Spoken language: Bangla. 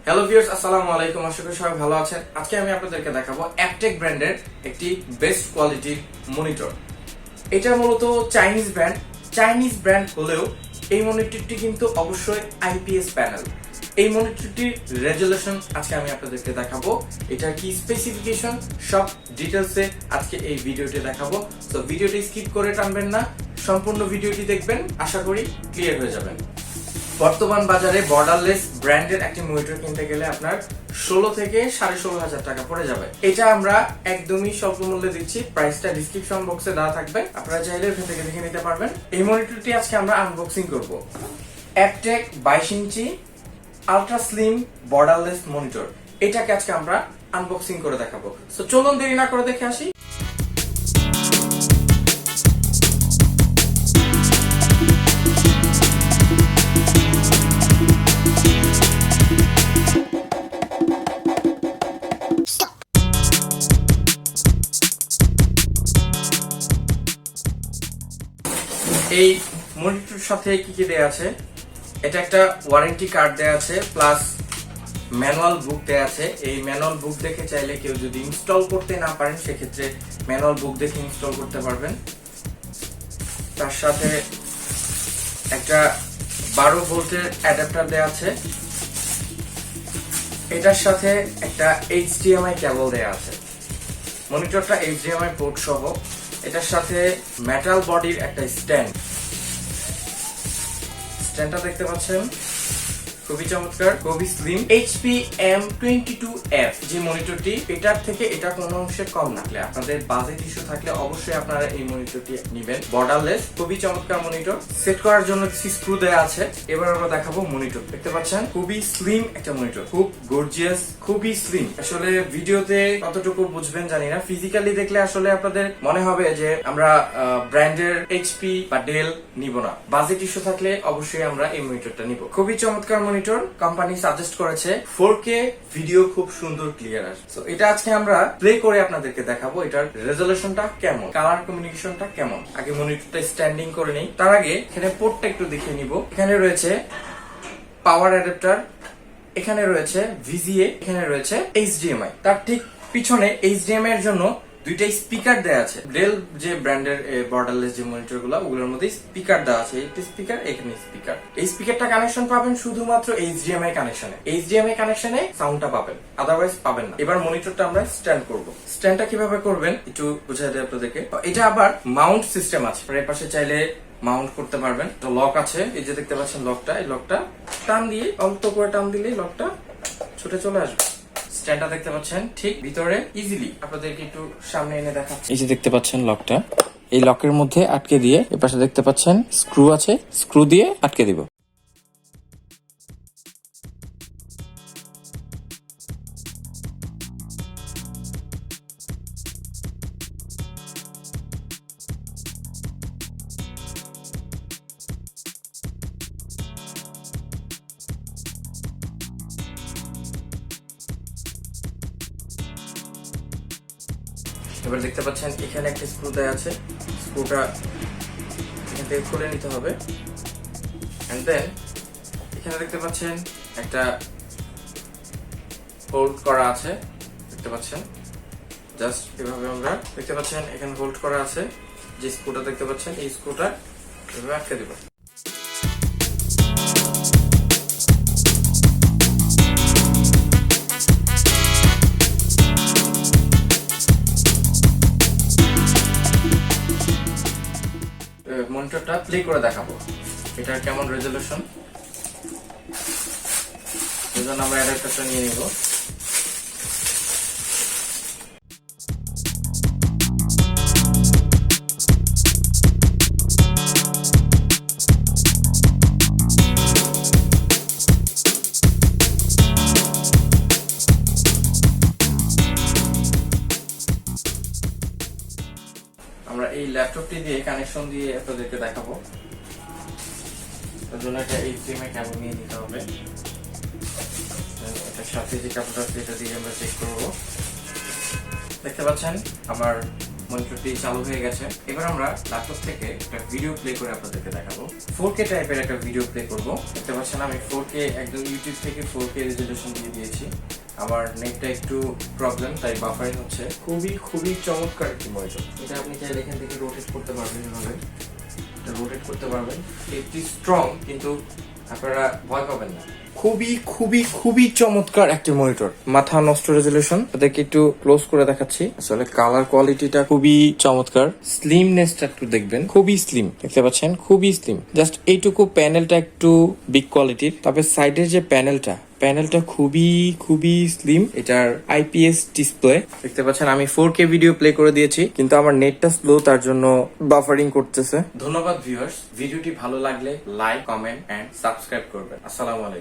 হ্যালো ভিউয়ার্স, আসসালামু আলাইকুম। আশা করি সবাই ভালো আছেন। আজকে আমি আপনাদেরকে দেখাবো অ্যাপটেক ব্র্যান্ডের একটি বেস্ট কোয়ালিটির মনিটর। এটা মূলত চাইনিজ ব্র্যান্ড হলেও এই মনিটরটি কিন্তু অবশ্যই আইপিএস প্যানেল। এই মনিটরটির রেজুলেশন আজকে আমি আপনাদেরকে দেখাবো, এটার কি স্পেসিফিকেশন সব ডিটেলসে আজকে এই ভিডিওটি দেখাবো। তো ভিডিওটি স্কিপ করে টানবেন না, সম্পূর্ণ ভিডিওটি দেখবেন, আশা করি ক্লিয়ার হয়ে যাবেন। বর্তমান বাজারে বর্ডারলেস ব্র্যান্ডের একটি মনিটর কিনতে গেলে আপনার 16 থেকে 16,500 টাকা পড়ে যাবে। এটা আমরা একদমই স্বল্প মূল্যে দিচ্ছি, প্রাইসটা ডিসক্রিপশন বক্সে দেওয়া থাকবে, আপনারা চাইলে ওখান থেকে দেখে নিতে পারবেন। এই মনিটরটি আজকে আমরা আনবক্সিং করব। অ্যাপটেক 22 ইঞ্চি আলট্রা স্লিম বর্ডারলেস মনিটর, এটাকে আজকে আমরা আনবক্সিং করে দেখাবো। তো চলুন দেরি না করে দেখে আসি। এই মনিটরের সাথে কি কি দেয়া আছে, এটা একটা ওয়ারেন্টি কার্ড দেয়া আছে, প্লাস ম্যানুয়াল বুক দেয়া আছে। এই ম্যানুয়াল বুক দেখে চাইলে কেউ যদি ইনস্টল করতে না পারেন সেক্ষেত্রে ম্যানুয়াল বুক দেখে ইনস্টল করতে পারবেন। তার সাথে একটা 12 ভোল্টের অ্যাডাপ্টার দেয়া আছে। এটার সাথে একটা HDMI কেবল দেয়া আছে। মনিটরটা HDMI পোর্ট সহ। এটার সাথে মেটাল বডির একটা স্ট্যান্ডটা দেখতে পাচ্ছেন, খুবই চমৎকার, খুবই স্লিম। HP M22F যে মনিটরটি, এটার থেকে এটা কোনো অংশে কম না। আপনাদের বাজেট ইস্যু থাকলে অবশ্যই আপনারা এই মনিটরটি নেবেন। বর্ডারলেস, খুবই চমৎকার মনিটর। সেট করার জন্য স্ক্রু দেয়া আছে। এবার আমরা দেখাবো মনিটর। দেখতে পাচ্ছেন খুবই স্লিম একটা মনিটর, খুব গর্জিয়াস, খুবই স্লিম। আসলে ভিডিওতে কতটুকু বুঝবেন জানি না, ফিজিক্যালি দেখলে আসলে আপনাদের মনে হবে যে আমরা ব্র্যান্ডের HP বা ডেল নিব না। বাজেট ইস্যু থাকলে অবশ্যই আমরা এই মনিটরটা নিব। খুবই চমৎকার মনিটর, কোম্পানি সাজেস্ট করেছে। 4K ভিডিও খুব সুন্দর ক্লিয়ার আসে। সো এটা আজকে আমরা প্লে করে আপনাদেরকে দেখাবো এটার রেজোলিউশনটা কেমন, কালার কমিউনিকেশনটা কেমন। আগে মনিটরটা স্ট্যান্ডিং করে নেই, তার আগে এখানে পোর্টটা একটু দেখিয়ে নিব। এখানে রয়েছে পাওয়ার অ্যাডাপ্টার, এখানে রয়েছে VGA, এখানে রয়েছে HDMI। তার ঠিক পিছনে HDMI এর জন্য দুইটা স্পিকার দেয়া আছে। ডেল যে ব্র্যান্ডের বর্ডারলেস যে মনিটর গুলো, ওগুলোর মধ্যে স্পিকার দেওয়া আছে। একটি স্পিকার, এখানে স্পিকার। এই স্পিকারটা কানেকশন পাবেন শুধুমাত্র HDMI কানেকশনে। HDMI কানেকশনে সাউন্ডটা পাবেন, আদারওয়াইজ পাবেন না। এবার মনিটরটা আমরা স্ট্যান্ড করব। স্ট্যান্ডটা কিভাবে করবেন একটু বুঝাই দেয় আপনাদেরকে। এটা আবার মাউন্ট সিস্টেম আছে, এর পাশে চাইলে মাউন্ট করতে পারবেন। তো লক আছে, এই যে দেখতে পাচ্ছেন লকটা, এই লকটা টান দিয়ে অল্প করে টান দিলেই লকটা ছুটে চলে আসবে। স্ট্যান্ডটা দেখতে পাচ্ছেন ঠিক ভিতরে ইজিলি, আপনাদেরকে একটু সামনে এনে দেখাচ্ছি। এই যে দেখতে পাচ্ছেন লকটা, এই লকের মধ্যে আটকে দিয়ে এপাশে দেখতে পাচ্ছেন স্ক্রু আছে, স্ক্রু দিয়ে আটকে দিব। এবার দেখতে পাচ্ছেন এখানে একটা স্ক্রু দেয়া আছে, স্ক্রুটা এখান থেকে খুলে নিতে হবে। এন্ড দেন এখানে দেখতে পাচ্ছেন একটা হোল্ড করা আছে, দেখতে পাচ্ছেন জাস্ট এভাবে আমরা দেখতে পাচ্ছেন এখানে হোল্ড করা আছে। যে স্ক্রুটা দেখতে পাচ্ছেন এই স্ক্রুটা এভাবে আটকে দিব। মনিটরটা প্লে করে দেখাবো এটার কেমন রেজোলিউশন। এজন্য আমরা অ্যাডাপ্টারটা নিয়ে নিব। আমরা এই ল্যাপটপটি দিয়ে কানেকশন দিয়ে আপনাদেরকে দেখাবো। তার জন্য একটা HDMI কেবল নিয়ে নিতে হবে। এটার সাথে যে কেবলটা আছে এটা দিয়ে আমরা চেক করব। দেখতে পাচ্ছেন আমার মনিটরটি চালু হয়ে গেছে। এবার আমরা ল্যাপটপ থেকে একটা ভিডিও প্লে করে আপনাদেরকে দেখাবো। 4K টাইপের একটা ভিডিও প্লে করব। দেখতে পাচ্ছেন আমি 4K একদম ইউটিউব থেকে 4K রেজোলিউশন দিয়ে দিয়েছি। আমার নেটটা একটু প্রবলেম, তাই বাফারিং হচ্ছে। খুবই চমৎকার একটি মনিটর। এটা আপনি চাইলে এখান থেকে রোটেট করতে পারবেন, এভাবে এটা রোটেট করতে পারবেন। এটি স্ট্রং, কিন্তু আপনারা ভয় পাবেন না। খুবই চমৎকার একটি মনিটর। মাথা নষ্ট রেজোলিউশন। তাদেরকে একটু ক্লোজ করে দেখাচ্ছি। আসলে কালার কোয়ালিটিটা খুবই চমৎকার। স্লিমনেসটা একটু দেখবেন, খুবই স্লিম। দেখতে পাচ্ছেন, খুবই স্লিম। জাস্ট এইটুকু প্যানেলটা একটু বিগ কোয়ালিটির। তবে সাইডের যে প্যানেলটা খুবই স্লিম। এটার IPS ডিসপ্লে। দেখতে পাচ্ছেন আমি 4K ভিডিও প্লে করে দিয়েছি, কিন্তু আমার নেটটা স্লো, তার জন্য বাফারিং করতেছে। ধন্যবাদ ভিউয়ার্স। ভিডিওটি ভালো লাগলে লাইক, কমেন্ট এন্ড সাবস্ক্রাইব করবেন। আসসালামু আলাইকুম।